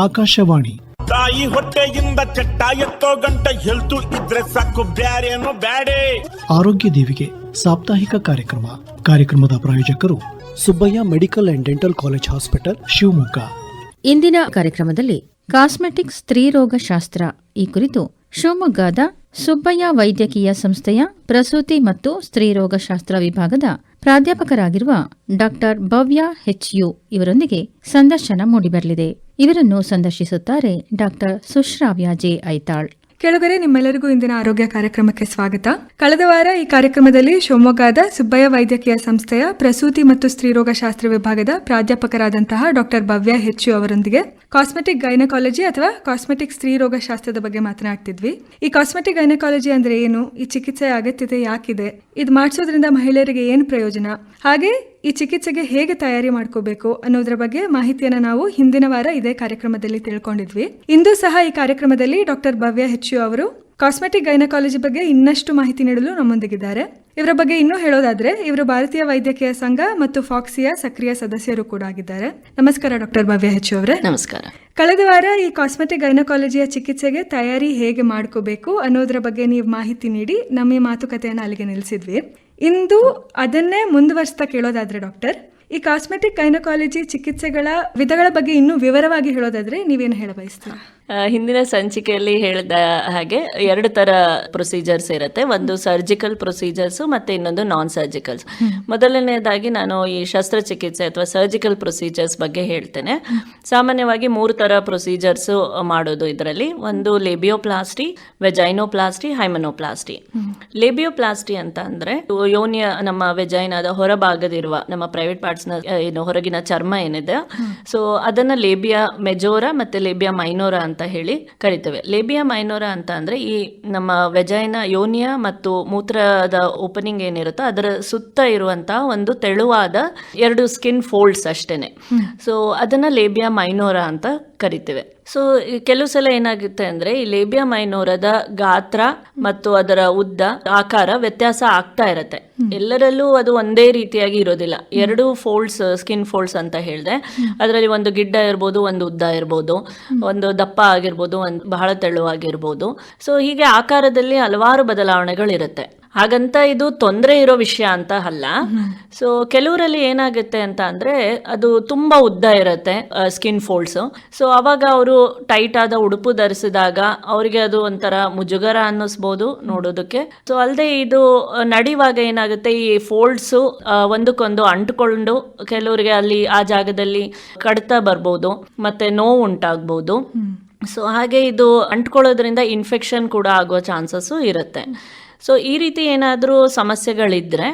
ಆಕಾಶವಾಣಿ. ತಾಯಿ ಹೊಟ್ಟೆಯಿಂದ ಚಟ್ಟ ಎತ್ತೋ ಗಂಟ ಹೆಲ್ತು ಇದ್ರೆ ಸಾಕು, ಬ್ಯಾರೇನು ಬ್ಯಾಡೆ. ಆರೋಗ್ಯ ದೇವಿಗೆ ಸಾಪ್ತಾಹಿಕ ಕಾರ್ಯಕ್ರಮದ ಪ್ರಾಯೋಜಕರು Subbaiah medical and dental college hospital, Shivamogga. ಇಂದಿನ ಕಾರ್ಯಕ್ರಮದಲ್ಲಿ ಕಾಸ್ಮೆಟಿಕ್ಸ್ ಸ್ತ್ರೀರೋಗ ಶಾಸ್ತ್ರ ಈ ಕುರಿತು ಶಿವಮೊಗ್ಗದ ಸುಬ್ಬಯ್ಯ ವೈದ್ಯಕೀಯ ಸಂಸ್ಥೆಯ ಪ್ರಸೂತಿ ಮತ್ತು ಸ್ತ್ರೀರೋಗ ಶಾಸ್ತ್ರ ವಿಭಾಗದ ಪ್ರಾಧ್ಯಾಪಕರಾಗಿರುವ ಡಾಕ್ಟರ್ ಭವ್ಯ HU ಇವರೊಂದಿಗೆ ಸಂದರ್ಶನ ಮೂಡಿಬರಲಿದೆ. ಇವರನ್ನು ಸಂದರ್ಶಿಸುತ್ತಾರೆ ಡಾಕ್ಟರ್ ಸುಶ್ರಾವ್ಯ ಜೆ ಐತಾಳ್. ಕೆಳಗರೆ ನಿಮ್ಮೆಲ್ಲರಿಗೂ ಇಂದಿನ ಆರೋಗ್ಯ ಕಾರ್ಯಕ್ರಮಕ್ಕೆ ಸ್ವಾಗತ. ಕಳೆದ ವಾರ ಈ ಕಾರ್ಯಕ್ರಮದಲ್ಲಿ ಶಿವಮೊಗ್ಗದ ಸುಬ್ಬಯ್ಯ ವೈದ್ಯಕೀಯ ಸಂಸ್ಥೆಯ ಪ್ರಸೂತಿ ಮತ್ತು ಸ್ತ್ರೀರೋಗ ಶಾಸ್ತ್ರ ವಿಭಾಗದ ಪ್ರಾಧ್ಯಾಪಕರಾದಂತಹ ಡಾಕ್ಟರ್ ಭವ್ಯ HU ಅವರೊಂದಿಗೆ ಕಾಸ್ಮೆಟಿಕ್ ಗೈನಕಾಲಜಿ ಅಥವಾ ಕಾಸ್ಮೆಟಿಕ್ ಸ್ತ್ರೀರೋಗ ಶಾಸ್ತ್ರದ ಬಗ್ಗೆ ಮಾತನಾಡ್ತಿದ್ವಿ. ಈ ಕಾಸ್ಮೆಟಿಕ್ ಗೈನಕಾಲಜಿ ಅಂದ್ರೆ ಏನು, ಈ ಚಿಕಿತ್ಸೆಯ ಅಗತ್ಯತೆ ಯಾಕಿದೆ, ಇದು ಮಾಡಿಸೋದ್ರಿಂದ ಮಹಿಳೆಯರಿಗೆ ಏನು ಪ್ರಯೋಜನ, ಹಾಗೆ ಈ ಚಿಕಿತ್ಸೆಗೆ ಹೇಗೆ ತಯಾರಿ ಮಾಡ್ಕೋಬೇಕು ಅನ್ನೋದ್ರ ಬಗ್ಗೆ ಮಾಹಿತಿಯನ್ನು ನಾವು ಹಿಂದಿನ ವಾರ ಇದೇ ಕಾರ್ಯಕ್ರಮದಲ್ಲಿ ತಿಳ್ಕೊಂಡಿದ್ವಿ. ಇಂದು ಸಹ ಈ ಕಾರ್ಯಕ್ರಮದಲ್ಲಿ ಡಾಕ್ಟರ್ ಭವ್ಯ HU ಅವರು ಕಾಸ್ಮೆಟಿಕ್ ಗೈನಕಾಲಜಿ ಬಗ್ಗೆ ಇನ್ನಷ್ಟು ಮಾಹಿತಿ ನೀಡಲು ನಮ್ಮೊಂದಿಗಿದ್ದಾರೆ. ಇವರ ಬಗ್ಗೆ ಇನ್ನೂ ಹೇಳೋದಾದ್ರೆ, ಇವರು ಭಾರತೀಯ ವೈದ್ಯಕೀಯ ಸಂಘ ಮತ್ತು ಫಾಕ್ಸಿಯ ಸಕ್ರಿಯ ಸದಸ್ಯರು ಕೂಡ ಆಗಿದ್ದಾರೆ. ನಮಸ್ಕಾರ ಡಾಕ್ಟರ್ ಭವ್ಯ HU ಅವರೇ. ನಮಸ್ಕಾರ. ಕಳೆದ ವಾರ ಈ ಕಾಸ್ಮೆಟಿಕ್ ಗೈನಕಾಲಜಿಯ ಚಿಕಿತ್ಸೆಗೆ ತಯಾರಿ ಹೇಗೆ ಮಾಡ್ಕೋಬೇಕು ಅನ್ನೋದ್ರ ಬಗ್ಗೆ ನೀವು ಮಾಹಿತಿ ನೀಡಿ ನಮ್ಮ ಮಾತುಕತೆಯನ್ನು ಅಲ್ಲಿಗೆ ನಿಲ್ಲಿಸಿದ್ವಿ. ಇಂದು ಅದನ್ನೇ ಮುಂದುವರಿಸ್ತಾ ಕೇಳೋದಾದ್ರೆ ಡಾಕ್ಟರ್, ಈ ಕಾಸ್ಮೆಟಿಕ್ ಗೈನಕಾಲಜಿ ಚಿಕಿತ್ಸೆಗಳ ವಿಧಗಳ ಬಗ್ಗೆ ಇನ್ನೂ ವಿವರವಾಗಿ ಹೇಳೋದಾದ್ರೆ ನೀವೇನು ಹೇಳ ಬಯಸ್ತೀರಾ? ಹಿಂದಿನ ಸಂಚಿಕೆಯಲ್ಲಿ ಹೇಳಿದ ಹಾಗೆ 2 ತರ ಪ್ರೊಸೀಜರ್ಸ್ ಇರುತ್ತೆ. ಒಂದು ಸರ್ಜಿಕಲ್ ಪ್ರೊಸೀಜರ್ಸ್ ಮತ್ತೆ ಇನ್ನೊಂದು ನಾನ್ ಸರ್ಜಿಕಲ್ಸ್. ಮೊದಲನೇದಾಗಿ ನಾನು ಈ ಶಸ್ತ್ರಚಿಕಿತ್ಸೆ ಅಥವಾ ಸರ್ಜಿಕಲ್ ಪ್ರೊಸೀಜರ್ಸ್ ಬಗ್ಗೆ ಹೇಳ್ತೇನೆ. ಸಾಮಾನ್ಯವಾಗಿ 3 ತರ ಪ್ರೊಸೀಜರ್ಸ್ ಮಾಡೋದು ಇದರಲ್ಲಿ. ಒಂದು ಲೇಬಿಯೋಪ್ಲಾಸ್ಟಿ, ವೆಜೈನೋಪ್ಲಾಸ್ಟಿ, ಹೈಮನೋಪ್ಲಾಸ್ಟಿ. ಲೇಬಿಯೋಪ್ಲಾಸ್ಟಿ ಅಂತ ಅಂದ್ರೆ ಯೋನಿಯ ನಮ್ಮ ವೆಜೈನಾದ ಹೊರಭಾಗದಿರುವ ನಮ್ಮ ಪ್ರೈವೇಟ್ ಪಾರ್ಟ್ಸ್ ನ ಏನು ಹೊರಗಿನ ಚರ್ಮ ಏನಿದೆ, ಸೊ ಅದನ್ನ ಲೇಬಿಯಾ ಮೆಜೋರಾ ಮತ್ತೆ ಲೇಬಿಯಾ ಮೈನೋರಾ ಅಂತ ಹೇಳಿ ಕರಿತೇವೆ. ಲೇಬಿಯಾ ಮೈನೋರಾ ಅಂತ ಅಂದ್ರೆ ಈ ನಮ್ಮ ವೆಜೈನ ಯೋನಿಯ ಮತ್ತು ಮೂತ್ರದ ಓಪನಿಂಗ್ ಏನಿರುತ್ತೋ ಅದರ ಸುತ್ತ ಇರುವಂತಹ ಒಂದು ತೆಳುವಾದ 2 ಸ್ಕಿನ್ ಫೋಲ್ಡ್ಸ್ ಅಷ್ಟೇನೆ. ಸೊ ಅದನ್ನ ಲೇಬಿಯಾ ಮೈನೋರಾ ಅಂತ ಕರಿತೇವೆ. ಸೊ ಕೆಲವು ಸಲ ಏನಾಗುತ್ತೆ ಅಂದ್ರೆ ಈ ಲೇಬಿಯಾ ಮೈನೋರದ ಗಾತ್ರ ಮತ್ತು ಅದರ ಉದ್ದ, ಆಕಾರ ವ್ಯತ್ಯಾಸ ಆಗ್ತಾ ಇರತ್ತೆ. ಎಲ್ಲರಲ್ಲೂ ಅದು ಒಂದೇ ರೀತಿಯಾಗಿ ಇರೋದಿಲ್ಲ. 2 ಫೋಲ್ಡ್ಸ್, ಸ್ಕಿನ್ ಫೋಲ್ಡ್ಸ್ ಅಂತ ಹೇಳಿದೆ, ಅದರಲ್ಲಿ ಒಂದು ಗಿಡ್ಡ ಇರ್ಬೋದು, ಒಂದು ಉದ್ದ ಇರ್ಬೋದು, ಒಂದು ದಪ್ಪ ಆಗಿರ್ಬೋದು, ಒಂದು ಬಹಳ ತೆಳುವಾಗಿರ್ಬೋದು. ಸೊ ಹೀಗೆ ಆಕಾರದಲ್ಲಿ ಹಲವಾರು ಬದಲಾವಣೆಗಳಿರುತ್ತೆ. ಹಾಗಂತ ಇದು ತೊಂದರೆ ಇರೋ ವಿಷಯ ಅಂತ ಅಲ್ಲ. ಸೊ ಕೆಲವರಲ್ಲಿ ಏನಾಗುತ್ತೆ ಅಂತ ಅಂದ್ರೆ ಅದು ತುಂಬಾ ಉದ್ದ ಇರುತ್ತೆ ಸ್ಕಿನ್ ಫೋಲ್ಡ್ಸ್. ಸೊ ಅವಾಗ ಅವರು ಟೈಟ್ ಆದ ಉಡುಪು ಧರಿಸಿದಾಗ ಅವರಿಗೆ ಅದು ಒಂಥರ ಮುಜುಗರ ಅನ್ನಿಸ್ಬೋದು ನೋಡೋದಕ್ಕೆ. ಸೊ ಅಲ್ಲದೆ ಇದು ನಡೆಯುವಾಗ ಏನಾಗುತ್ತೆ, ಈ ಫೋಲ್ಡ್ಸ್ ಒಂದಕ್ಕೊಂದು ಅಂಟ್ಕೊಂಡು ಕೆಲವರಿಗೆ ಅಲ್ಲಿ ಆ ಜಾಗದಲ್ಲಿ ಕಡಿತ ಬರ್ಬೋದು, ಮತ್ತೆ ನೋವು ಉಂಟಾಗ್ಬೋದು. ಸೊ ಹಾಗೆ ಇದು ಅಂಟ್ಕೊಳ್ಳೋದ್ರಿಂದ ಇನ್ಫೆಕ್ಷನ್ ಕೂಡ ಆಗುವ ಚಾನ್ಸಸ್ಸು ಇರುತ್ತೆ. ಸೊ ಈ ರೀತಿ ಏನಾದರೂ ಸಮಸ್ಯೆಗಳಿದ್ರೆ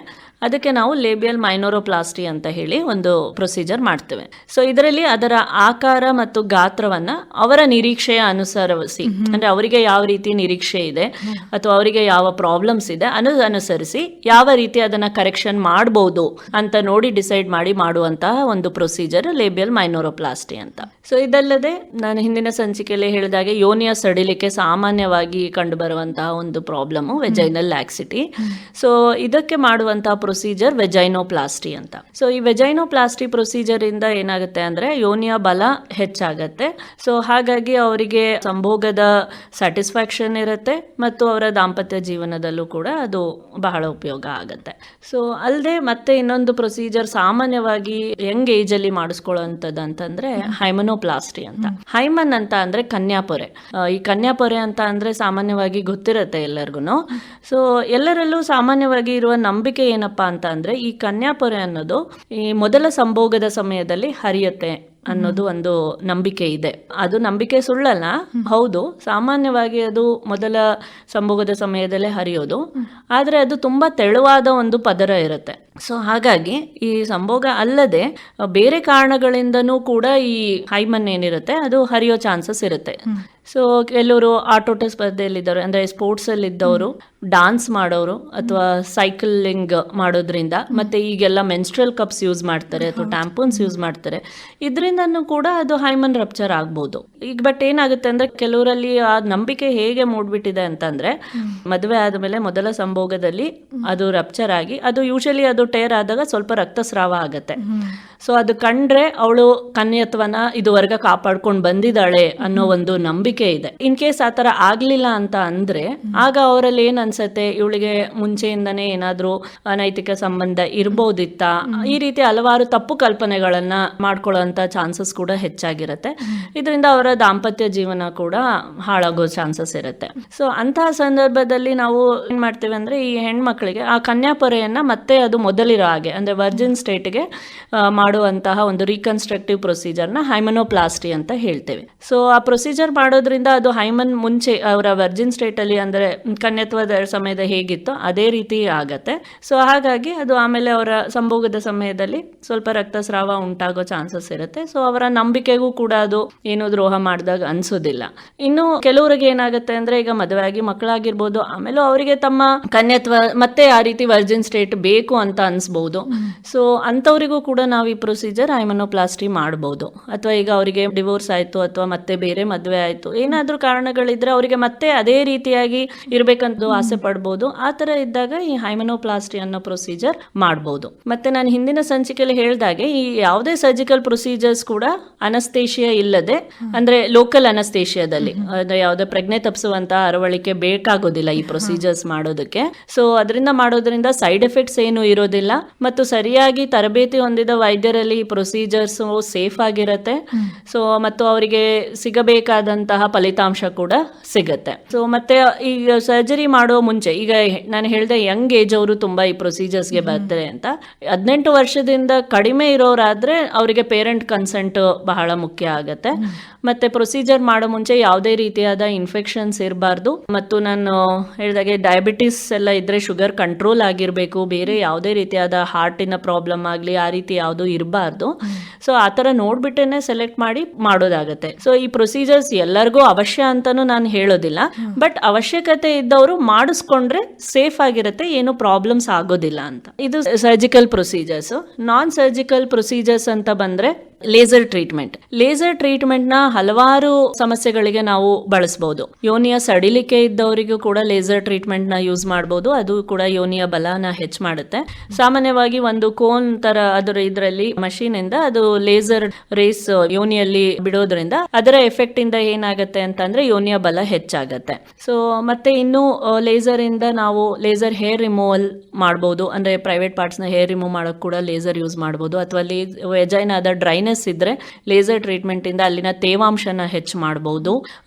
ಅದಕ್ಕೆ ನಾವು ಲೇಬಿಯಲ್ ಮೈನೋರೋಪ್ಲಾಸ್ಟಿ ಅಂತ ಹೇಳಿ ಒಂದು ಪ್ರೊಸೀಜರ್ ಮಾಡ್ತೇವೆ. ಸೊ ಇದರಲ್ಲಿ ಅದರ ಆಕಾರ ಮತ್ತು ಗಾತ್ರವನ್ನ ಅವರ ನಿರೀಕ್ಷೆಯ ಅನುಸರಿಸಿ, ಅಂದ್ರೆ ಅವರಿಗೆ ಯಾವ ರೀತಿ ನಿರೀಕ್ಷೆ ಇದೆ ಅಥವಾ ಅವರಿಗೆ ಯಾವ ಪ್ರಾಬ್ಲಮ್ಸ್ ಇದೆ ಅನುಸರಿಸಿ ಯಾವ ರೀತಿ ಅದನ್ನ ಕರೆಕ್ಷನ್ ಮಾಡಬಹುದು ಅಂತ ನೋಡಿ ಡಿಸೈಡ್ ಮಾಡಿ ಮಾಡುವಂತಹ ಒಂದು ಪ್ರೊಸೀಜರ್ ಲೇಬಿಯಲ್ ಮೈನೋರೋಪ್ಲಾಸ್ಟಿ ಅಂತ. ಸೊ ಇದಲ್ಲದೆ ನಾನು ಹಿಂದಿನ ಸಂಚಿಕೆಯಲ್ಲಿ ಹೇಳಿದಾಗೆ ಯೋನಿಯ ಸಡಿಲಿಕೆ ಸಾಮಾನ್ಯವಾಗಿ ಕಂಡುಬರುವಂತಹ ಒಂದು ಪ್ರಾಬ್ಲಮ್ ವೆಜೈನಲ್ ಲ್ಯಾಕ್ಸಿಟಿ. ಸೊ ಇದಕ್ಕೆ ಮಾಡುವಂತಹ ಪ್ರೊಸೀಜರ್ ವೆಜೈನೋಪ್ಲಾಸ್ಟಿ ಅಂತ. ಸೊ ಈ ವೆಜೈನೋಪ್ಲಾಸ್ಟಿ ಪ್ರೊಸೀಜರ್ ಇಂದ ಏನಾಗುತ್ತೆ ಅಂದ್ರೆ ಯೋನಿಯ ಬಲ ಹೆಚ್ಚಾಗತ್ತೆ. ಸೊ ಹಾಗಾಗಿ ಅವರಿಗೆ ಸಂಭೋಗದ ಸ್ಯಾಟಿಸ್ಫ್ಯಾಕ್ಷನ್ ಇರುತ್ತೆ ಮತ್ತು ಅವರ ದಾಂಪತ್ಯ ಜೀವನದಲ್ಲೂ ಕೂಡ ಅದು ಬಹಳ ಉಪಯೋಗ ಆಗತ್ತೆ. ಸೊ ಅಲ್ಲದೆ ಮತ್ತೆ ಇನ್ನೊಂದು ಪ್ರೊಸೀಜರ್ ಸಾಮಾನ್ಯವಾಗಿ ಯಂಗ್ ಏಜ್ ಅಲ್ಲಿ ಮಾಡಿಸ್ಕೊಳ್ಳುವಂಥದ್ದು ಅಂತಂದ್ರೆ ಹೈಮನೋಪ್ಲಾಸ್ಟಿ ಅಂತ. ಹೈಮನ್ ಅಂತ ಅಂದ್ರೆ ಕನ್ಯಾಪೊರೆ. ಈ ಕನ್ಯಾಪೊರೆ ಅಂತ ಅಂದ್ರೆ ಸಾಮಾನ್ಯವಾಗಿ ಗೊತ್ತಿರುತ್ತೆ ಎಲ್ಲರಿಗೂ. ಸೊ ಎಲ್ಲರಲ್ಲೂ ಸಾಮಾನ್ಯವಾಗಿ ಇರುವ ನಂಬಿಕೆ ಏನಪ್ಪಾ ಅಂತ ಅಂದ್ರೆ ಈ ಕನ್ಯಾಪೊರೆ ಅನ್ನೋದು ಈ ಮೊದಲ ಸಂಭೋಗದ ಸಮಯದಲ್ಲಿ ಹರಿಯುತ್ತೆ ಅನ್ನೋದು ಒಂದು ನಂಬಿಕೆ ಇದೆ. ಅದು ನಂಬಿಕೆ ಸುಳ್ಳಲ್ಲ, ಹೌದು. ಸಾಮಾನ್ಯವಾಗಿ ಅದು ಮೊದಲ ಸಂಭೋಗದ ಸಮಯದಲ್ಲೇ ಹರಿಯೋದು, ಆದ್ರೆ ಅದು ತುಂಬಾ ತೆಳುವಾದ ಒಂದು ಪದರ ಇರುತ್ತೆ. ಸೊ ಹಾಗಾಗಿ ಈ ಸಂಭೋಗ ಅಲ್ಲದೆ ಬೇರೆ ಕಾರಣಗಳಿಂದನೂ ಕೂಡ ಈ ಹೈಮನ್ ಏನಿರುತ್ತೆ ಅದು ಹರಿಯೋ ಚಾನ್ಸಸ್ ಇರುತ್ತೆ. ಸೊ ಕೆಲವರು ಆಟೋಟ ಸ್ಪರ್ಧೆಯಲ್ಲಿದ್ದವರು, ಅಂದ್ರೆ ಸ್ಪೋರ್ಟ್ಸ್ ಅಲ್ಲಿ ಇದ್ದವರು, ಡಾನ್ಸ್ ಮಾಡೋರು ಅಥವಾ ಸೈಕ್ಲಿಂಗ್ ಮಾಡೋದ್ರಿಂದ, ಮತ್ತೆ ಈಗೆಲ್ಲ ಮೆನ್ಸ್ಟ್ರಲ್ ಕಪ್ಸ್ ಯೂಸ್ ಮಾಡ್ತಾರೆ ಅಥವಾ ಟ್ಯಾಂಪೂನ್ಸ್ ಯೂಸ್ ಮಾಡ್ತಾರೆ. ಇದರಿಂದ ಅದರಿಂದನೂ ಕೂಡ ಅದು ಹೈಮನ್ ರಪ್ಚರ್ ಆಗ್ಬೋದು. ಈಗ ಬಟ್ ಏನಾಗುತ್ತೆ ಅಂದ್ರೆ ಕೆಲವರಲ್ಲಿ ಆ ನಂಬಿಕೆ ಹೇಗೆ ಮೂಡ್ಬಿಟ್ಟಿದೆ ಅಂತಂದ್ರೆ ಮದುವೆ ಆದ್ಮೇಲೆ ಮೊದಲ ಸಂಭೋಗದಲ್ಲಿ ಅದು ರಪ್ಚರ್ ಆಗಿ ಅದು ಯೂಶಲಿ ಅದು ಟೇರ್ ಆದಾಗ ಸ್ವಲ್ಪ ರಕ್ತಸ್ರಾವ ಆಗತ್ತೆ. ಸೊ ಅದು ಕಂಡ್ರೆ ಅವಳು ಕನ್ಯತ್ವನ ಇದುವರೆಗೆ ಕಾಪಾಡ್ಕೊಂಡು ಬಂದಿದ್ದಾಳೆ ಅನ್ನೋ ಒಂದು ನಂಬಿಕೆ ಇದೆ. ಇನ್ ಕೇಸ್ ಆತರ ಆಗ್ಲಿಲ್ಲ ಅಂತ ಅಂದ್ರೆ ಆಗ ಅವರಲ್ಲಿ ಏನ್ ಅನ್ಸತ್ತೆ, ಇವಳಿಗೆ ಮುಂಚೆಯಿಂದನೇ ಏನಾದ್ರೂ ಅನೈತಿಕ ಸಂಬಂಧ ಇರ್ಬೋದಿತ್ತ, ಈ ರೀತಿ ಹಲವಾರು ತಪ್ಪು ಕಲ್ಪನೆಗಳನ್ನ ಮಾಡ್ಕೊಳ್ಳೋಂತ ಚಾನ್ಸಸ್ ಕೂಡ ಹೆಚ್ಚಾಗಿರುತ್ತೆ. ಇದರಿಂದ ಅವರ ದಾಂಪತ್ಯ ಜೀವನ ಕೂಡ ಹಾಳಾಗೋ ಚಾನ್ಸಸ್ ಇರುತ್ತೆ. ಸೊ ಅಂತಹ ಸಂದರ್ಭದಲ್ಲಿ ನಾವು ಏನ್ ಮಾಡ್ತೇವೆ ಅಂದ್ರೆ ಈ ಹೆಣ್ಮಕ್ಳಿಗೆ ಆ ಕನ್ಯಾಪೊರೆಯನ್ನ ಮತ್ತೆ ಅದು ಮೊದಲಿರೋ ಹಾಗೆ ಅಂದ್ರೆ ವರ್ಜಿನ್ ಸ್ಟೇಟ್ಗೆ ಮಾಡುವಂತಹ ಒಂದು ರೀಕನ್ಸ್ಟ್ರಕ್ಟಿವ್ ಪ್ರೊಸೀಜರ್ನ ಹೈಮನೋಪ್ಲಾಸ್ಟಿ ಅಂತ ಹೇಳ್ತೇವೆ. ಸೊ ಆ ಪ್ರೊಸೀಜರ್ ಮಾಡೋದ್ರಿಂದ ಅದು ಹೈಮನ್ ಮುಂಚೆ ಅವರ ವರ್ಜಿನ್ ಸ್ಟೇಟ್ ಅಲ್ಲಿ ಅಂದ್ರೆ ಕನ್ಯತ್ವದ ಸಮಯದ ಹೇಗಿತ್ತೋ ಅದೇ ರೀತಿ ಆಗತ್ತೆ. ಸೊ ಹಾಗಾಗಿ ಅದು ಆಮೇಲೆ ಅವರ ಸಂಭೋಗದ ಸಮಯದಲ್ಲಿ ಸ್ವಲ್ಪ ರಕ್ತಸ್ರಾವ ಉಂಟಾಗೋ ಚಾನ್ಸಸ್ ಇರುತ್ತೆ. ಸೊ ಅವರ ನಂಬಿಕೆಗೂ ಕೂಡ ಅದು ಏನು ದ್ರೋಹ ಮಾಡಿದಾಗ ಅನ್ಸೋದಿಲ್ಲ. ಇನ್ನು ಕೆಲವರಿಗೆ ಏನಾಗುತ್ತೆ ಅಂದ್ರೆ ಈಗ ಮದುವೆ ಆಗಿ ಮಕ್ಕಳಾಗಿರ್ಬೋದು, ಆಮೇಲೆ ಅವರಿಗೆ ತಮ್ಮ ಕನ್ಯತ್ವ ಮತ್ತೆ ಆ ರೀತಿ ವರ್ಜಿನ್ ಸ್ಟೇಟ್ ಬೇಕು ಅಂತ ಅನ್ಸ್ಬಹುದು. ಸೊ ಅಂತವರಿಗೂ ಕೂಡ ನಾವು ಈ ಪ್ರೊಸೀಜರ್ ಹೈಮನೋಪ್ಲಾಸ್ಟಿ ಮಾಡಬಹುದು. ಅಥವಾ ಈಗ ಅವರಿಗೆ ಡಿವೋರ್ಸ್ ಆಯ್ತು ಅಥವಾ ಮತ್ತೆ ಬೇರೆ ಮದುವೆ ಆಯ್ತು, ಏನಾದ್ರೂ ಕಾರಣಗಳಿದ್ರೆ ಅವರಿಗೆ ಮತ್ತೆ ಅದೇ ರೀತಿಯಾಗಿ ಇರ್ಬೇಕಂತ ಆಸೆ ಪಡ್ಬೋದು. ಆ ತರ ಇದ್ದಾಗ ಈ ಹೈಮನೋಪ್ಲಾಸ್ಟಿ ಅನ್ನೋ ಪ್ರೊಸೀಜರ್ ಮಾಡಬಹುದು. ಮತ್ತೆ ನಾನು ಹಿಂದಿನ ಸಂಚಿಕೆಯಲ್ಲಿ ಹೇಳ್ದಾಗೆ ಈ ಯಾವುದೇ ಸರ್ಜಿಕಲ್ ಪ್ರೊಸೀಜರ್ಸ್ ಕೂಡ ಅನಸ್ತೇಶಿಯಾ ಇಲ್ಲದೆ ಅಂದ್ರೆ ಲೋಕಲ್ ಅನಸ್ತೇಶಿಯಾದಲ್ಲಿ ಅಂದ್ರೆ ಯಾವುದೇ ಪ್ರಜ್ಞೆ ತಪ್ಪಿಸುವಂತ ಅರವಳಿಕೆ ಬೇಕಾಗೋದಿಲ್ಲ ಈ ಪ್ರೊಸೀಜರ್ಸ್ ಮಾಡೋದಕ್ಕೆ. ಸೊ ಅದರಿಂದ ಮಾಡೋದ್ರಿಂದ ಸೈಡ್ ಎಫೆಕ್ಟ್ಸ್ ಏನು ಇರೋದಿಲ್ಲ ಮತ್ತು ಸರಿಯಾಗಿ ತರಬೇತಿ ಹೊಂದಿದ ವೈದ್ಯರಲ್ಲಿ ಈ ಪ್ರೊಸೀಜರ್ಸ್ ಸೇಫ್ ಆಗಿರತ್ತೆ. ಸೊ ಮತ್ತು ಅವರಿಗೆ ಸಿಗಬೇಕಾದಂತಹ ಫಲಿತಾಂಶ ಕೂಡ ಸಿಗತ್ತೆ. ಸೊ ಮತ್ತೆ ಈಗ ಸರ್ಜರಿ ಮಾಡೋ ಮುಂಚೆ ಈಗ ನಾನು ಹೇಳಿದೆ ಯಂಗ್ ಏಜ್ ಅವರು ತುಂಬಾ ಈ ಪ್ರೊಸೀಜರ್ಸ್ಗೆ ಬರ್ತಾರೆ ಅಂತ. 18 ವರ್ಷದಿಂದ ಕಡಿಮೆ ಇರೋರಾದ್ರೆ ಅವರಿಗೆ ಪೇರೆಂಟ್ ಕನ್ಸೆಂಟ್ ಬಹಳ ಮುಖ್ಯ ಆಗತ್ತೆ. ಮತ್ತೆ ಪ್ರೊಸೀಜರ್ ಮಾಡೋ ಮುಂಚೆ ಯಾವುದೇ ರೀತಿಯಾದ ಇನ್ಫೆಕ್ಷನ್ಸ್ ಇರಬಾರ್ದು. ಮತ್ತು ನಾನು ಹೇಳಿದಾಗೆ ಡಯಾಬಿಟಿಸ್ ಎಲ್ಲ ಇದ್ರೆ ಶುಗರ್ ಕಂಟ್ರೋಲ್ ಆಗಿರ್ಬೇಕು. ಬೇರೆ ಯಾವುದೇ ರೀತಿಯಾದ ಹಾರ್ಟಿನ ಪ್ರಾಬ್ಲಮ್ ಆಗಲಿ ಆ ರೀತಿ ಯಾವುದು ಇರಬಾರ್ದು. ಸೊ ಆ ಥರ ನೋಡ್ಬಿಟ್ಟೇನೆ ಸೆಲೆಕ್ಟ್ ಮಾಡಿ ಮಾಡೋದಾಗತ್ತೆ. ಸೊ ಈ ಪ್ರೊಸೀಜರ್ಸ್ ಎಲ್ಲರಿಗೂ ಅವಶ್ಯ ಅಂತಾನು ನಾನು ಹೇಳೋದಿಲ್ಲ, ಬಟ್ ಅವಶ್ಯಕತೆ ಇದ್ದವರು ಮಾಡಿಸ್ಕೊಂಡ್ರೆ ಸೇಫ್ ಆಗಿರುತ್ತೆ, ಏನು ಪ್ರಾಬ್ಲಮ್ಸ್ ಆಗೋದಿಲ್ಲ ಅಂತ. ಇದು ಸರ್ಜಿಕಲ್ ಪ್ರೊಸೀಜರ್ಸ್. ನಾನ್ ಸರ್ಜಿಕಲ್ ಪ್ರೊಸೀಜರ್ಸ್ ಅಂತ ಬಂದ್ರೆ ಲೇಸರ್ ಟ್ರೀಟ್ಮೆಂಟ್. ಲೇಸರ್ ಟ್ರೀಟ್ಮೆಂಟ್ ನ ಹಲವಾರು ಸಮಸ್ಯೆಗಳಿಗೆ ನಾವು ಬಳಸಬಹುದು. ಯೋನಿಯ ಸಡಿಲಿಕೆ ಇದ್ದವರಿಗೂ ಕೂಡ ಲೇಸರ್ ಟ್ರೀಟ್ಮೆಂಟ್ ನ ಯೂಸ್ ಮಾಡಬಹುದು. ಅದು ಕೂಡ ಯೋನಿಯ ಬಲನ ಹೆಚ್ಚು ಮಾಡುತ್ತೆ. ಸಾಮಾನ್ಯವಾಗಿ ಒಂದು ಕೋನ್ ತರ ಅದರ ಇದರಲ್ಲಿ ಮಷೀನ್ ಇಂದ ಅದು ಲೇಸರ್ ರೇಸ್ ಯೋನಿಯಲ್ಲಿ ಬಿಡೋದ್ರಿಂದ ಅದರ ಎಫೆಕ್ಟ್ ಇಂದ ಏನಾಗುತ್ತೆ ಅಂತಂದ್ರೆ ಯೋನಿಯ ಬಲ ಹೆಚ್ಚಾಗತ್ತೆ. ಸೊ ಮತ್ತೆ ಇನ್ನು ಲೇಸರ್ ಇಂದ ನಾವು ಲೇಸರ್ ಹೇರ್ ರಿಮೂವಲ್ ಮಾಡಬಹುದು. ಅಂದ್ರೆ ಪ್ರೈವೇಟ್ ಪಾರ್ಟ್ಸ್ ನ ಹೇರ್ ರಿಮೂವ್ ಮಾಡೋಕೆ ಕೂಡ ಲೇಸರ್ ಯೂಸ್ ಮಾಡಬಹುದು. ಅಥವಾ ವೆಜೈನಾದ ಡ್ರೈನೆಸ್ ಇದ್ರೆ ಲೇಸರ್ ಟ್ರೀಟ್ಮೆಂಟ್ ಇಂದ ಅಲ್ಲಿನ ತೇವಾಂಶನ ಹೆಚ್ಚು ಮಾಡಬಹುದು.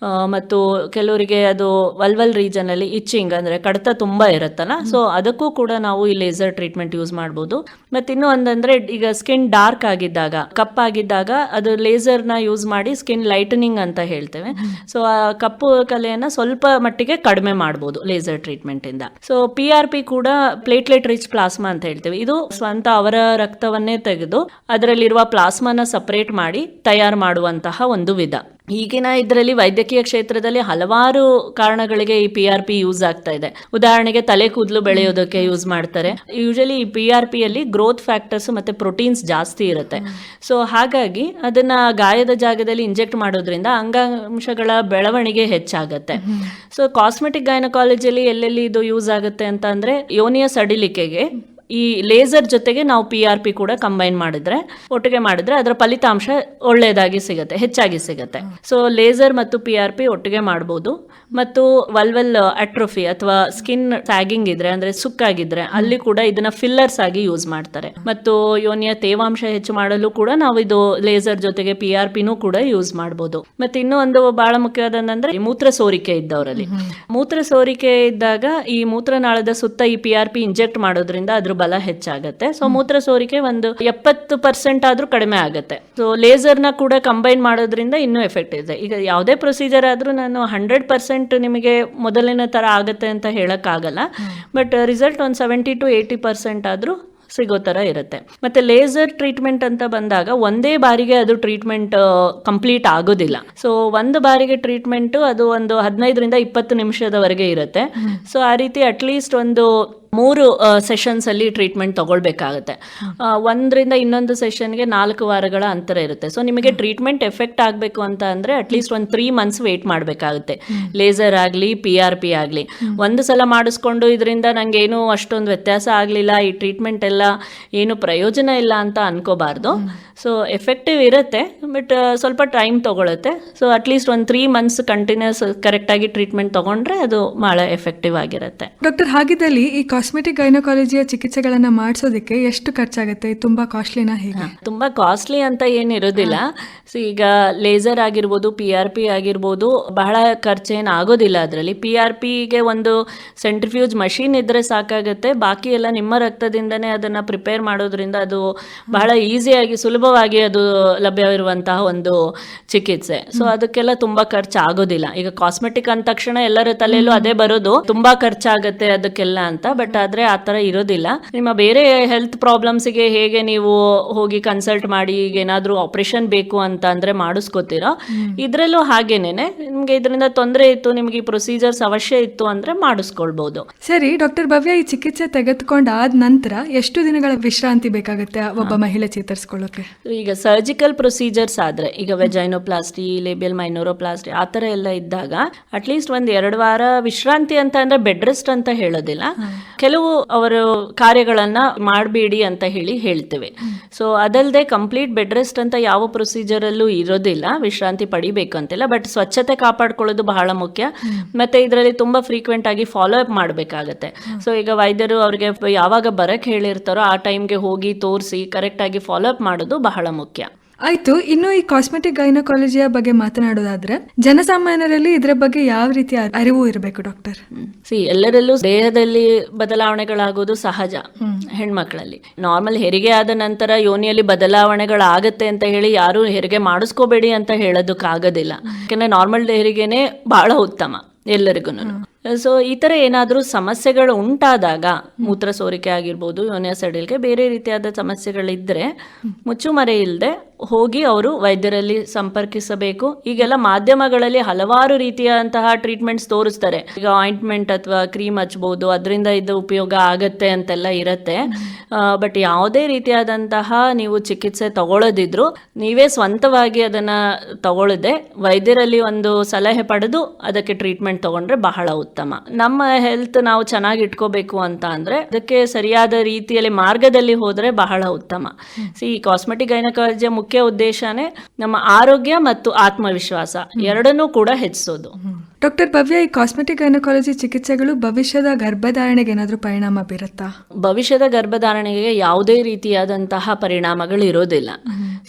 ಮತ್ತು ಕೆಲವರಿಗೆ ಅದು ವಲ್ವಲ್ ರೀಜನ್ ಅಲ್ಲಿ ಇಚ್ಚಿಂಗ್ ಅಂದ್ರೆ ಕಡತ ತುಂಬಾ ಇರುತ್ತಲ್ಲ, ಸೊ ಅದಕ್ಕೂ ಕೂಡ ನಾವು ಈ ಲೇಸರ್ ಟ್ರೀಟ್ಮೆಂಟ್ ಯೂಸ್ ಮಾಡಬಹುದು. ಮತ್ತೆ ಇನ್ನು ಒಂದಂದ್ರೆ ಈಗ ಸ್ಕಿನ್ ಡಾರ್ಕ್ ಆಗಿದ್ದಾಗ, ಕಪ್ಪಾಗಿದ್ದಾಗ ಅದು ಲೇಸರ್ ನ ಯೂಸ್ ಮಾಡಿ ಸ್ಕಿನ್ ಲೈಟನಿಂಗ್ ಅಂತ ಹೇಳ್ತೇವೆ. ಸೊ ಆ ಕಪ್ಪು ಕಲೆಯನ್ನ ಸ್ವಲ್ಪ ಮಟ್ಟಿಗೆ ಕಡಿಮೆ ಮಾಡಬಹುದು ಲೇಸರ್ ಟ್ರೀಟ್ಮೆಂಟ್ ಇಂದ. ಸೊ PRP ಕೂಡ ಪ್ಲೇಟ್ಲೆಟ್ ರಿಚ್ ಪ್ಲಾಸ್ಮಾ ಅಂತ ಹೇಳ್ತೇವೆ. ಇದು ಸ್ವಂತ ಅವರ ರಕ್ತವನ್ನೇ ತೆಗೆದು ಅದರಲ್ಲಿರುವ ಪ್ಲಾಸ್ಮಾನ ಸಪರೇಟ್ ಮಾಡಿ ತಯಾರು ಮಾಡುವಂತಹ ಒಂದು ವಿಧ. ಈಗಿನ ಇದರಲ್ಲಿ ವೈದ್ಯಕೀಯ ಕ್ಷೇತ್ರದಲ್ಲಿ ಹಲವಾರು ಕಾರಣಗಳಿಗೆ ಈ PRP ಯೂಸ್ ಆಗ್ತಾ ಇದೆ. ಉದಾಹರಣೆಗೆ ತಲೆ ಕೂದಲು ಬೆಳೆಯೋದಕ್ಕೆ ಯೂಸ್ ಮಾಡ್ತಾರೆ. ಯೂಶಲಿ ಈ PRP ಅಲ್ಲಿ ಗ್ರೋತ್ ಫ್ಯಾಕ್ಟರ್ಸ್ ಮತ್ತೆ ಪ್ರೋಟೀನ್ಸ್ ಜಾಸ್ತಿ ಇರುತ್ತೆ. ಸೊ ಹಾಗಾಗಿ ಅದನ್ನ ಗಾಯದ ಜಾಗದಲ್ಲಿ ಇಂಜೆಕ್ಟ್ ಮಾಡೋದ್ರಿಂದ ಅಂಗಾಂಶಗಳ ಬೆಳವಣಿಗೆ ಹೆಚ್ಚಾಗತ್ತೆ. ಸೊ ಕಾಸ್ಮೆಟಿಕ್ ಗೈನಕಾಲಜಿಯಲ್ಲಿ ಎಲ್ಲೆಲ್ಲಿ ಇದು ಯೂಸ್ ಆಗುತ್ತೆ ಅಂತ ಅಂದ್ರೆ ಯೋನಿಯ ಸಡಿಲಿಕೆಗೆ ಈ ಲೇಸರ್ ಜೊತೆಗೆ ನಾವು PRP ಕೂಡ ಕಂಬೈನ್ ಮಾಡಿದ್ರೆ, ಒಟ್ಟಿಗೆ ಮಾಡಿದ್ರೆ ಅದರ ಫಲಿತಾಂಶ ಒಳ್ಳೆಯದಾಗಿ ಸಿಗುತ್ತೆ, ಹೆಚ್ಚಾಗಿ ಸಿಗುತ್ತೆ. ಸೊ ಲೇಸರ್ ಮತ್ತು PRP ಒಟ್ಟಿಗೆ ಮಾಡಬಹುದು. ಮತ್ತು ವಲ್ವಲ್ ಅಟ್ರೋಫಿ ಅಥವಾ ಸ್ಕಿನ್ ಸ್ಯಾಗಿಂಗ್ ಇದ್ರೆ ಅಂದ್ರೆ ಸುಕ್ಕಾಗಿದ್ರೆ ಅಲ್ಲಿ ಕೂಡ ಇದನ್ನ ಫಿಲ್ಲರ್ಸ್ ಆಗಿ ಯೂಸ್ ಮಾಡ್ತಾರೆ. ಮತ್ತು ಯೋನಿಯ ತೇವಾಂಶ ಹೆಚ್ಚು ಮಾಡಲು ಕೂಡ ನಾವು ಇದು ಲೇಸರ್ ಜೊತೆಗೆ PRPನೂ ಕೂಡ ಯೂಸ್ ಮಾಡಬಹುದು. ಮತ್ತೆ ಇನ್ನೂ ಒಂದು ಬಹಳ ಮುಖ್ಯವಾದಂದ್ರೆ ಮೂತ್ರ ಸೋರಿಕೆ ಇದ್ದವರಲ್ಲಿ, ಮೂತ್ರ ಸೋರಿಕೆ ಇದ್ದಾಗ ಈ ಮೂತ್ರನಾಳದ ಸುತ್ತ ಈ PRP ಇಂಜೆಕ್ಟ್ ಮಾಡೋದ್ರಿಂದ ಅದ್ರ ಬಲ ಹೆಚ್ಚಾಗತ್ತೆ. ಸೊ ಮೂತ್ರ ಸೋರಿಕೆ ಒಂದು 70% ಆದ್ರೂ ಕಡಿಮೆ ಆಗುತ್ತೆ. ಸೊ ಲೇಸರ್ ನ ಕೂಡ ಕಂಬೈನ್ ಮಾಡೋದ್ರಿಂದ ಇನ್ನೂ ಎಫೆಕ್ಟ್ ಇದೆ. ಈಗ ಯಾವುದೇ ಪ್ರೊಸೀಜರ್ ಆದ್ರೂ ನಾನು 100% ನಿಮಗೆ ಮೊದಲಿನ ತರ ಆಗತ್ತೆ ಅಂತ ಹೇಳಕ್ ಆಗಲ್ಲ, ಬಟ್ ರಿಸಲ್ಟ್ ಒಂದು 70 to 80% ಆದ್ರೂ ಸಿಗೋ ತರ ಇರುತ್ತೆ. ಮತ್ತೆ ಲೇಸರ್ ಟ್ರೀಟ್ಮೆಂಟ್ ಅಂತ ಬಂದಾಗ ಒಂದೇ ಬಾರಿಗೆ ಅದು ಟ್ರೀಟ್ಮೆಂಟ್ ಕಂಪ್ಲೀಟ್ ಆಗೋದಿಲ್ಲ. ಸೊ ಒಂದು ಬಾರಿಗೆ ಟ್ರೀಟ್ಮೆಂಟ್ ಅದು ಒಂದು 15 ರಿಂದ 20 ನಿಮಿಷದವರೆಗೆ ಇರುತ್ತೆ. ಸೊ ಆ ರೀತಿ ಅಟ್ಲೀಸ್ಟ್ ಒಂದು 3 ಸೆಷನ್ಸ್ ಅಲ್ಲಿ ಟ್ರೀಟ್ಮೆಂಟ್ ತಗೊಳ್ಬೇಕಾಗುತ್ತೆ. ಒಂದರಿಂದ ಇನ್ನೊಂದು ಸೆಷನ್ಗೆ 4 ವಾರಗಳ ಅಂತರ ಇರುತ್ತೆ. ಸೊ ನಿಮಗೆ ಟ್ರೀಟ್ಮೆಂಟ್ ಎಫೆಕ್ಟ್ ಆಗಬೇಕು ಅಂತ ಅಂದ್ರೆ ಅಟ್ಲೀಸ್ಟ್ ಒಂದು 3 ಮಂತ್ಸ್ ವೇಟ್ ಮಾಡಬೇಕಾಗುತ್ತೆ. ಲೇಸರ್ ಆಗಲಿ PRP ಆಗಲಿ ಒಂದು ಸಲ ಮಾಡಿಸ್ಕೊಂಡು ಇದರಿಂದ ನಂಗೆ ಏನು ಅಷ್ಟೊಂದು ವ್ಯತ್ಯಾಸ ಆಗಲಿಲ್ಲ, ಈ ಟ್ರೀಟ್ಮೆಂಟ್ ಎಲ್ಲ ಏನು ಪ್ರಯೋಜನ ಇಲ್ಲ ಅಂತ ಅನ್ಕೋಬಾರ್ದು. ಸೊ ಎಫೆಕ್ಟಿವ್ ಇರುತ್ತೆ, ಬಟ್ ಸ್ವಲ್ಪ ಟೈಮ್ ತಗೊಳುತ್ತೆ. ಸೊ ಅಟ್ಲೀಸ್ಟ್ ಒಂದು 3 ಮಂತ್ಸ್ ಕಂಟಿನ್ಯೂಸ್ ಕರೆಕ್ಟಾಗಿ ಟ್ರೀಟ್ಮೆಂಟ್ ತಗೊಂಡ್ರೆ ಅದು ಭಾಳ ಎಫೆಕ್ಟಿವ್ ಆಗಿರುತ್ತೆ. ಡಾಕ್ಟರ್, ಹಾಗಿದ್ದಲ್ಲಿ ಈ ಕಾಸ್ಮೆಟಿಕ್ ಗೈನಕಾಲಜಿಯ ಚಿಕಿತ್ಸೆಗಳನ್ನ ಮಾಡಿಸೋದಕ್ಕೆ ಎಷ್ಟು ಖರ್ಚಾಗುತ್ತೆ? ತುಂಬಾ ಕಾಸ್ಟ್ಲಿನಾ ಹೇಗೆ? ತುಂಬಾ ಕಾಸ್ಟ್ಲಿ ಅಂತ ಏನಿರೋದಿಲ್ಲ. ಸೊ ಈಗ ಲೇಸರ್ ಆಗಿರ್ಬೋದು, PRP ಆಗಿರ್ಬೋದು, ಬಹಳ ಖರ್ಚೇನು ಆಗೋದಿಲ್ಲ. ಅದರಲ್ಲಿ PRPಗೆ ಒಂದು ಸೆಂಟ್ರಿಫ್ಯೂಜ್ ಮಷೀನ್ ಇದ್ರೆ ಸಾಕಾಗುತ್ತೆ. ಬಾಕಿ ಎಲ್ಲ ನಿಮ್ಮ ರಕ್ತದಿಂದನೇ ಅದನ್ನ ಪ್ರಿಪೇರ್ ಮಾಡೋದ್ರಿಂದ ಅದು ಬಹಳ ಈಸಿಯಾಗಿ ಸುಲಭವಾಗಿ ಅದು ಲಭ್ಯವಿರುವಂತಹ ಒಂದು ಚಿಕಿತ್ಸೆ. ಸೊ ಅದಕ್ಕೆಲ್ಲ ತುಂಬಾ ಖರ್ಚು ಆಗೋದಿಲ್ಲ. ಈಗ ಕಾಸ್ಮೆಟಿಕ್ ಅಂದ ತಕ್ಷಣ ಎಲ್ಲರ ತಲೆಯಲ್ಲೂ ಅದೇ ಬರೋದು, ತುಂಬಾ ಖರ್ಚಾಗತ್ತೆ ಅದಕ್ಕೆಲ್ಲ ಅಂತ. ಬಟ್ ಆದ್ರೆ ಆ ತರ ಇರೋದಿಲ್ಲ. ನಿಮ್ಮ ಬೇರೆ ಹೆಲ್ತ್ ಪ್ರಾಬ್ಲಮ್ಸ್ಗೆ ಹೇಗೆ ನೀವು ಹೋಗಿ ಕನ್ಸಲ್ಟ್ ಮಾಡಿ ಈಗ ಏನಾದ್ರೂ ಆಪರೇಷನ್ ಬೇಕು ಅಂತ ಅಂದ್ರೆ ಮಾಡಿಸ್ಕೋತೀರೋ, ಇದ್ರಲ್ಲೂ ಹಾಗೇನೇನೆ ನಿಮ್ಗೆ ಇದರಿಂದ ತೊಂದರೆ ಇತ್ತು, ನಿಮ್ಗೆ ಈ ಪ್ರೊಸೀಜರ್ಸ್ ಅವಶ್ಯ ಇತ್ತು ಅಂದ್ರೆ ಮಾಡಿಸ್ಕೊಳ್ಬಹುದು. ಸರಿ ಡಾಕ್ಟರ್ ಭವ್ಯ, ಈ ಚಿಕಿತ್ಸೆ ತೆಗೆದುಕೊಂಡಾದ ನಂತರ ಎಷ್ಟು ದಿನಗಳ ವಿಶ್ರಾಂತಿ ಬೇಕಾಗುತ್ತೆ ಒಬ್ಬ ಮಹಿಳೆ ಚೇತರಿಸ್ಕೊಳ್ಳೋಕೆ? ಈಗ ಸರ್ಜಿಕಲ್ ಪ್ರೊಸೀಜರ್ಸ್ ಆದ್ರೆ, ಈಗ ವೆಜೈನೋಪ್ಲಾಸ್ಟಿ, ಲೇಬಿಯಲ್ ಮೈನೋರೋಪ್ಲಾಸ್ಟಿ ಆ ತರ ಎಲ್ಲ ಇದ್ದಾಗ ಅಟ್ಲೀಸ್ಟ್ 1-2 ವಾರ ವಿಶ್ರಾಂತಿ ಅಂತ ಅಂದ್ರೆ ಬೆಡ್ ರೆಸ್ಟ್ ಅಂತ ಹೇಳೋದಿಲ್ಲ. ಕೆಲವು ಅವರು ಕಾರ್ಯಗಳನ್ನ ಮಾಡಬೇಡಿ ಅಂತ ಹೇಳ್ತೇವೆ. ಸೊ ಅದಲ್ಲದೆ ಕಂಪ್ಲೀಟ್ ಬೆಡ್ ರೆಸ್ಟ್ ಅಂತ ಯಾವ ಪ್ರೊಸೀಜರ್ ಅಲ್ಲೂ ಇರೋದಿಲ್ಲ, ವಿಶ್ರಾಂತಿ ಪಡಿಬೇಕು ಅಂತಿಲ್ಲ. ಬಟ್ ಸ್ವಚ್ಛತೆ ಕಾಪಾಡ್ಕೊಳ್ಳೋದು ಬಹಳ ಮುಖ್ಯ. ಮತ್ತೆ ಇದರಲ್ಲಿ ತುಂಬಾ ಫ್ರೀಕ್ವೆಂಟ್ ಆಗಿ ಫಾಲೋ ಅಪ್ ಮಾಡಬೇಕಾಗತ್ತೆ. ಸೊ ಈಗ ವೈದ್ಯರು ಅವ್ರಿಗೆ ಯಾವಾಗ ಬರಕ್ ಹೇಳಿರ್ತಾರೋ ಆ ಟೈಮ್ಗೆ ಹೋಗಿ ತೋರಿಸಿ ಕರೆಕ್ಟ್ ಆಗಿ ಫಾಲೋ ಅಪ್ ಮಾಡೋದು ಬಹಳ ಮುಖ್ಯ. ಆಯ್ತು, ಇನ್ನು ಈ ಕಾಸ್ಮೆಟಿಕ್ ಗೈನಕಾಲಜಿಯ ಬಗ್ಗೆ ಮಾತನಾಡೋದಾದ್ರೆ ಜನಸಾಮಾನ್ಯರಲ್ಲಿ ಇದರ ಬಗ್ಗೆ ಯಾವ ರೀತಿಯ ಅರಿವು ಇರಬೇಕು ಡಾಕ್ಟರ್? ಎಲ್ಲರಲ್ಲೂ ದೇಹದಲ್ಲಿ ಬದಲಾವಣೆಗಳಾಗೋದು ಸಹಜ. ಹೆಣ್ಮಕ್ಳಲ್ಲಿ ನಾರ್ಮಲ್ ಹೆರಿಗೆ ಆದ ನಂತರ ಯೋನಿಯಲ್ಲಿ ಬದಲಾವಣೆಗಳಾಗತ್ತೆ ಅಂತ ಹೇಳಿ ಯಾರು ಹೆರಿಗೆ ಮಾಡಿಸ್ಕೋಬೇಡಿ ಅಂತ ಹೇಳೋದಕ್ಕಾಗೋದಿಲ್ಲ. ಯಾಕಂದ್ರೆ ನಾರ್ಮಲ್ ಹೆರಿಗೆನೆ ಬಹಳ ಉತ್ತಮ ಎಲ್ಲರಿಗೂ. ಸೊ ಈ ತರ ಏನಾದ್ರೂ ಸಮಸ್ಯೆಗಳು ಉಂಟಾದಾಗ, ಮೂತ್ರ ಸೋರಿಕೆ ಆಗಿರ್ಬೋದು, ಯೋನಿಯ ಸಡಿಲಿಕೆ, ಬೇರೆ ರೀತಿಯಾದ ಸಮಸ್ಯೆಗಳಿದ್ರೆ ಮುಚ್ಚುಮರೆ ಇಲ್ಲದೆ ಹೋಗಿ ಅವರು ವೈದ್ಯರಲ್ಲಿ ಸಂಪರ್ಕಿಸಬೇಕು. ಈಗೆಲ್ಲ ಮಾಧ್ಯಮಗಳಲ್ಲಿ ಹಲವಾರು ರೀತಿಯಾದಂತಹ ಟ್ರೀಟ್ಮೆಂಟ್ಸ್ ತೋರಿಸ್ತಾರೆ. ಈಗ ಆಯಿಂಟ್ಮೆಂಟ್ ಅಥವಾ ಕ್ರೀಮ್ ಹಚ್ಬೋದು, ಅದರಿಂದ ಇದು ಉಪಯೋಗ ಆಗತ್ತೆ ಅಂತೆಲ್ಲ ಇರತ್ತೆ. ಬಟ್ ಯಾವುದೇ ರೀತಿಯಾದಂತಹ ನೀವು ಚಿಕಿತ್ಸೆ ತಗೊಳ್ಳೋದಿದ್ರು ನೀವೇ ಸ್ವಂತವಾಗಿ ಅದನ್ನ ತಗೊಳ್ಳದೆ ವೈದ್ಯರಲ್ಲಿ ಒಂದು ಸಲಹೆ ಪಡೆದು ಅದಕ್ಕೆ ಟ್ರೀಟ್ಮೆಂಟ್ ತಗೊಂಡ್ರೆ ಬಹಳ ಉತ್ತಮ. ನಮ್ಮ ಹೆಲ್ತ್ ನಾವು ಚೆನ್ನಾಗಿ ಇಟ್ಕೋಬೇಕು ಅಂತ ಅಂದ್ರೆ ಅದಕ್ಕೆ ಸರಿಯಾದ ರೀತಿಯಲ್ಲಿ ಮಾರ್ಗದಲ್ಲಿ ಹೋದ್ರೆ ಬಹಳ ಉತ್ತಮ. ಈ ಕಾಸ್ಮೆಟಿಕ್ ಗೈನಕಾಲಜಿಯ ಮುಖ್ಯ ಉದ್ದೇಶನೇ ನಮ್ಮ ಆರೋಗ್ಯ ಮತ್ತು ಆತ್ಮವಿಶ್ವಾಸ ಎರಡನ್ನೂ ಕೂಡ ಹೆಚ್ಚಿಸೋದು. ಡಾಕ್ಟರ್ ಭವ್ಯ, ಈ ಕಾಸ್ಮೆಟಿಕ್ ಗೈನಕಾಲಜಿ ಚಿಕಿತ್ಸೆಗಳು ಭವಿಷ್ಯದ ಗರ್ಭಧಾರಣೆಗೆ ಏನಾದರೂ ಪರಿಣಾಮ ಬೀರುತ್ತಾ? ಭವಿಷ್ಯದ ಗರ್ಭಧಾರಣೆಗೆ ಯಾವುದೇ ರೀತಿಯಾದಂತಹ ಪರಿಣಾಮಗಳು ಇರೋದಿಲ್ಲ.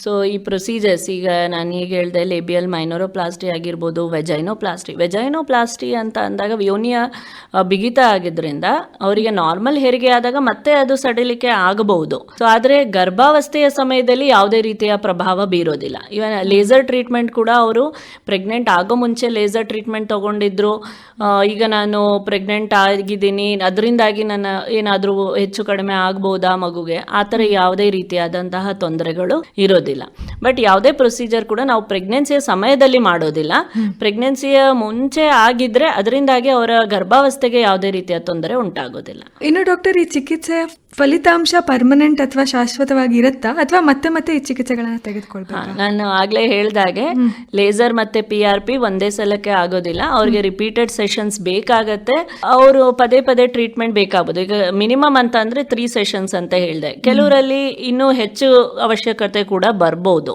ಸೊ ಈ ಪ್ರೊಸೀಜರ್ಸ್ ಈಗ ನಾನು ಈಗ ಹೇಳಿದೆ, ಲೇಬಿಯಲ್ ಮೈನೋರೋಪ್ಲಾಸ್ಟಿ ಆಗಿರ್ಬೋದು, ವೆಜೈನೋಪ್ಲಾಸ್ಟಿ ಅಂತ ಅಂದಾಗ ಯೋನಿಯ ಬಿಗಿತ ಆಗಿದ್ರಿಂದ ಅವರಿಗೆ ನಾರ್ಮಲ್ ಹೆರಿಗೆ ಆದಾಗ ಮತ್ತೆ ಅದು ಸಡಿಲಿಕೆ ಆಗಬಹುದು. ಸೊ ಆದರೆ ಗರ್ಭಾವಸ್ಥೆಯ ಸಮಯದಲ್ಲಿ ಯಾವುದೇ ರೀತಿಯ ಪ್ರಭಾವ ಬೀರೋದಿಲ್ಲ. ಇವನ್ ಲೇಸರ್ ಟ್ರೀಟ್ಮೆಂಟ್ ಕೂಡ ಅವರು ಪ್ರೆಗ್ನೆಂಟ್ ಆಗೋ ಮುಂಚೆ ಲೇಸರ್ ಟ್ರೀಟ್ಮೆಂಟ್ ತಗೊಂಡಿದ್ರು. ಈಗ ನಾನು ಪ್ರೆಗ್ನೆಂಟ್ ಆಗಿದ್ದೀನಿ, ಅದರಿಂದಾಗಿ ನನ್ನ ಏನಾದರೂ ಹೆಚ್ಚು ಕಡಿಮೆ ಆಗ್ಬೋದಾ ಮಗುಗೆ, ಆ ಥರ ಯಾವುದೇ ರೀತಿಯಾದಂತಹ ತೊಂದರೆಗಳು ಇರೋದಿಲ್ಲ. ಬಟ್ ಯಾವುದೇ ಪ್ರೊಸೀಜರ್ ಕೂಡ ನಾವು ಪ್ರೆಗ್ನೆನ್ಸಿಯ ಸಮಯದಲ್ಲಿ ಮಾಡೋದಿಲ್ಲ. ಪ್ರೆಗ್ನೆನ್ಸಿಯ ಮುಂಚೆ ಆಗಿದ್ರೆ ಅದರಿಂದಾಗಿ ಅವರ ಗರ್ಭಾವಸ್ಥೆಗೆ ಯಾವುದೇ ರೀತಿಯ ತೊಂದರೆ ಉಂಟಾಗೋದಿಲ್ಲ. ಇನ್ನು ಡಾಕ್ಟರ್, ಈ ಚಿಕಿತ್ಸೆ ಫಲಿತಾಂಶ ಪರ್ಮನೆಂಟ್ ಅಥವಾ ಶಾಶ್ವತವಾಗಿ ಇರುತ್ತಾ, ಅಥವಾ ಮತ್ತೆ ಮತ್ತೆ ಈ ಚಿಕಿತ್ಸೆಗಳನ್ನ ತೆಗೆದುಕೊಳ್ಬೇಕು? ನಾನು ಆಗ್ಲೇ ಹೇಳ್ದಾಗೆ ಲೇಸರ್ ಮತ್ತೆ PRP ಒಂದೇ ಸಲಕ್ಕೆ ಆಗೋದಿಲ್ಲ. ಅವ್ರಿಗೆ ರಿಪೀಟೆಡ್ ಸೆಷನ್ಸ್ ಬೇಕಾಗತ್ತೆ. ಅವರು ಪದೇ ಪದೇ ಟ್ರೀಟ್ಮೆಂಟ್ ಬೇಕಾಗಬಹುದು. ಈಗ ಮಿನಿಮಮ್ ಅಂತ ಅಂದ್ರೆ 3 ಸೆಷನ್ಸ್ ಅಂತ ಹೇಳಿದೆ. ಕೆಲವರಲ್ಲಿ ಇನ್ನೂ ಹೆಚ್ಚು ಅವಶ್ಯಕತೆ ಕೂಡ ಬರ್ಬೋದು.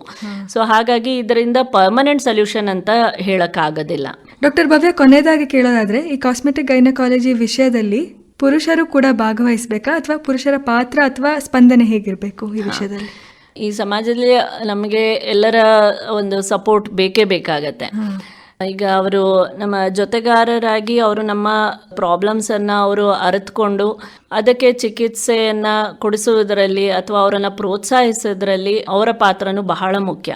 ಸೊ ಹಾಗಾಗಿ ಇದರಿಂದ ಪರ್ಮನೆಂಟ್ ಸೊಲ್ಯೂಷನ್ ಅಂತ ಹೇಳಕ್ ಆಗೋದಿಲ್ಲ. ಡಾಕ್ಟರ್ ಭವ್ಯ, ಕೊನೆಯದಾಗಿ ಕೇಳೋದಾದ್ರೆ ಈ ಕಾಸ್ಮೆಟಿಕ್ ಗೈನಕಾಲಜಿ ವಿಷಯದಲ್ಲಿ ಪುರುಷರು ಕೂಡ ಭಾಗವಹಿಸಬೇಕಾ, ಅಥವಾ ಪುರುಷರ ಪಾತ್ರ ಅಥವಾ ಸ್ಪಂದನೆ ಹೇಗಿರಬೇಕು ಈ ವಿಷಯದಲ್ಲಿ? ಈ ಸಮಾಜದಲ್ಲಿ ನಮಗೆ ಎಲ್ಲರ ಒಂದು ಸಪೋರ್ಟ್ ಬೇಕೇ ಬೇಕಾಗತ್ತೆ. ಈಗ ಅವರು ನಮ್ಮ ಜೊತೆಗಾರರಾಗಿ ಅವರು ನಮ್ಮ ಪ್ರಾಬ್ಲಮ್ಸ್ ಅನ್ನ ಅವರು ಅರಿತುಕೊಂಡು ಅದಕ್ಕೆ ಚಿಕಿತ್ಸೆಯನ್ನ ಕೊಡಿಸುವುದರಲ್ಲಿ ಅಥವಾ ಅವರನ್ನ ಪ್ರೋತ್ಸಾಹಿಸೋದ್ರಲ್ಲಿ ಅವರ ಪಾತ್ರನೂ ಬಹಳ ಮುಖ್ಯ.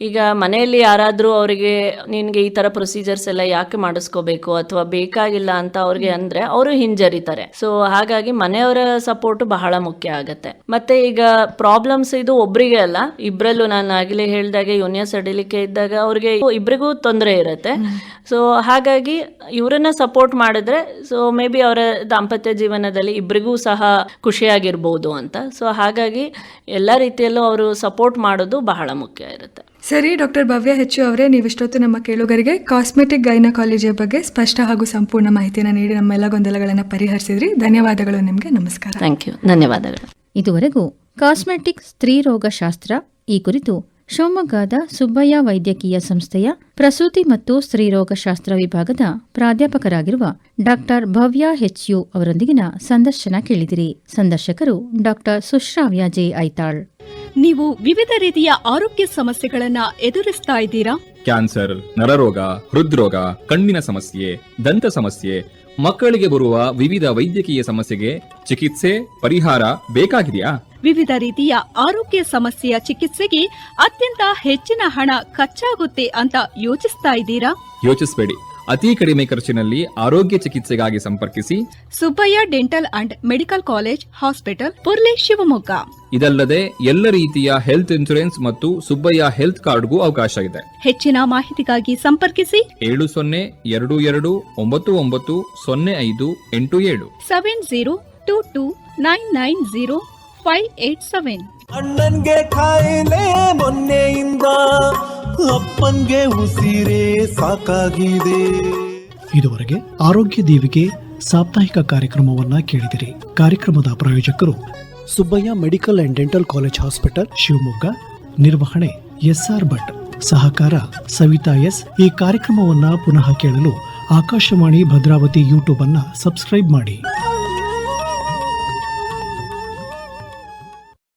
ಈಗ ಮನೆಯಲ್ಲಿ ಯಾರಾದರೂ ಅವರಿಗೆ ನಿನಗೆ ಈ ಥರ ಪ್ರೊಸೀಜರ್ಸ್ ಎಲ್ಲ ಯಾಕೆ ಮಾಡಿಸ್ಕೋಬೇಕು ಅಥವಾ ಬೇಕಾಗಿಲ್ಲ ಅಂತ ಅವ್ರಿಗೆ ಅಂದರೆ ಅವರು ಹಿಂಜರಿತಾರೆ. ಸೊ ಹಾಗಾಗಿ ಮನೆಯವರ ಸಪೋರ್ಟು ಬಹಳ ಮುಖ್ಯ ಆಗುತ್ತೆ. ಮತ್ತೆ ಈಗ ಪ್ರಾಬ್ಲಮ್ಸ್ ಇದು ಒಬ್ಬರಿಗೆ ಅಲ್ಲ, ಇಬ್ಬರಲ್ಲೂ ನಾನು ಆಗಲೇ ಹೇಳಿದಾಗೆ ಯೋನಿಯ ಸಡಿಲಿಕೆ ಇದ್ದಾಗ ಅವ್ರಿಗೆ ಇಬ್ಬರಿಗೂ ತೊಂದರೆ ಇರುತ್ತೆ. ಸೊ ಹಾಗಾಗಿ ಇವರನ್ನ ಸಪೋರ್ಟ್ ಮಾಡಿದ್ರೆ ಸೊ ಮೇ ಬಿ ಅವರ ದಾಂಪತ್ಯ ಜೀವನದಲ್ಲಿ ಇಬ್ಬರಿಗೂ ಸಹ ಖುಷಿಯಾಗಿರ್ಬೋದು ಅಂತ. ಸೊ ಹಾಗಾಗಿ ಎಲ್ಲ ರೀತಿಯಲ್ಲೂ ಅವರು ಸಪೋರ್ಟ್ ಮಾಡೋದು ಬಹಳ ಮುಖ್ಯ ಇರುತ್ತೆ. ಸರಿ, ಡಾಕ್ಟರ್ ಭವ್ಯ ಹೆಚ್ಚು ಅವರೇ, ನೀವಿಷ್ಟೊತ್ತು ನಮ್ಮ ಕೇಳುಗರಿಗೆ ಕಾಸ್ಮೆಟಿಕ್ ಗೈನಕಾಲಜಿಯ ಬಗ್ಗೆ ಸ್ಪಷ್ಟ ಹಾಗೂ ಸಂಪೂರ್ಣ ಮಾಹಿತಿಯನ್ನು ನೀಡಿ ನಮ್ಮೆಲ್ಲ ಗೊಂದಲಗಳನ್ನು ಪರಿಹರಿಸಿದ್ರಿ. ಧನ್ಯವಾದಗಳು ನಿಮಗೆ. ನಮಸ್ಕಾರ. Thank you. ಧನ್ಯವಾದಗಳು. ಇದುವರೆಗೂ ಕಾಸ್ಮೆಟಿಕ್ ಸ್ತ್ರೀರೋಗ ಶಾಸ್ತ್ರ ಈ ಕುರಿತು ಶಿವಮೊಗ್ಗದ ಸುಬ್ಬಯ್ಯ ವೈದ್ಯಕೀಯ ಸಂಸ್ಥೆಯ ಪ್ರಸೂತಿ ಮತ್ತು ಸ್ತ್ರೀರೋಗ ಶಾಸ್ತ್ರ ವಿಭಾಗದ ಪ್ರಾಧ್ಯಾಪಕರಾಗಿರುವ ಡಾಕ್ಟರ್ ಭವ್ಯ HU ಅವರೊಂದಿಗಿನ ಸಂದರ್ಶನ ಕೇಳಿದಿರಿ. ಸಂದರ್ಶಕರು ಡಾಕ್ಟರ್ ಸುಶ್ರಾವ್ಯ ಜೆ ಐತಾಳ್. ನೀವು ವಿವಿಧ ರೀತಿಯ ಆರೋಗ್ಯ ಸಮಸ್ಯೆಗಳನ್ನ ಎದುರಿಸ್ತಾ ಇದ್ದೀರಾ? ಕ್ಯಾನ್ಸರ್, ನರರೋಗ, ಹೃದ್ರೋಗ, ಕಣ್ಣಿನ ಸಮಸ್ಯೆ, ದಂತ ಸಮಸ್ಯೆ, ಮಕ್ಕಳಿಗೆ ಬರುವ ವಿವಿಧ ವೈದ್ಯಕೀಯ ಸಮಸ್ಯೆಗೆ ಚಿಕಿತ್ಸೆ ಪರಿಹಾರ ಬೇಕಾಗಿದೆಯಾ? ವಿವಿಧ ರೀತಿಯ ಆರೋಗ್ಯ ಸಮಸ್ಯೆಯ ಚಿಕಿತ್ಸೆಗೆ ಅತ್ಯಂತ ಹೆಚ್ಚಿನ ಹಣ ಖರ್ಚಾಗುತ್ತೆ ಅಂತ ಯೋಚಿಸ್ತಾ ಇದ್ದೀರಾ? ಯೋಚಿಸಬೇಡಿ. ಅತಿ ಕಡಿಮೆ ಖರ್ಚಿನಲ್ಲಿ ಆರೋಗ್ಯ ಚಿಕಿತ್ಸೆಗಾಗಿ ಸಂಪರ್ಕಿಸಿ Subbaiah dental and medical college hospital, Purle, Shivamogga. ಇದಲ್ಲದೆ ಎಲ್ಲ ರೀತಿಯ ಹೆಲ್ತ್ ಇನ್ಶೂರೆನ್ಸ್ ಮತ್ತು ಸುಬ್ಬಯ್ಯ ಹೆಲ್ತ್ ಕಾರ್ಡ್ಗೂ ಅವಕಾಶ ಇದೆ. ಹೆಚ್ಚಿನ ಮಾಹಿತಿಗಾಗಿ ಸಂಪರ್ಕಿಸಿ 7022990587 7022990587. ಅಣ್ಣನ್ಗೆ ಕಾಯಿಲೆ ಮೊನ್ನೆಯಿಂದ, ಅಪ್ಪನ್ಗೆ ಉಸಿರೇ ಸಾಕಾಗಿದೆ. ಇದುವರೆಗೆ ಆರೋಗ್ಯ ದೀವಿಗೆ ಸಾಪ್ತಾಹಿಕ ಕಾರ್ಯಕ್ರಮವನ್ನ ಕೇಳಿದಿರಿ. ಕಾರ್ಯಕ್ರಮದ ಪ್ರಾಯೋಜಕರು Subbaiah medical and dental college hospital, Shivamogga. ನಿರ್ವಹಣೆ SR ಭಟ್, ಸಹಕಾರ ಸವಿತಾ S. ಈ ಕಾರ್ಯಕ್ರಮವನ್ನ ಪುನಃ ಕೇಳಲು ಆಕಾಶವಾಣಿ ಭದ್ರಾವತಿ ಯೂಟ್ಯೂಬ್ ಅನ್ನ ಸಬ್ಸ್ಕ್ರೈಬ್ ಮಾಡಿ.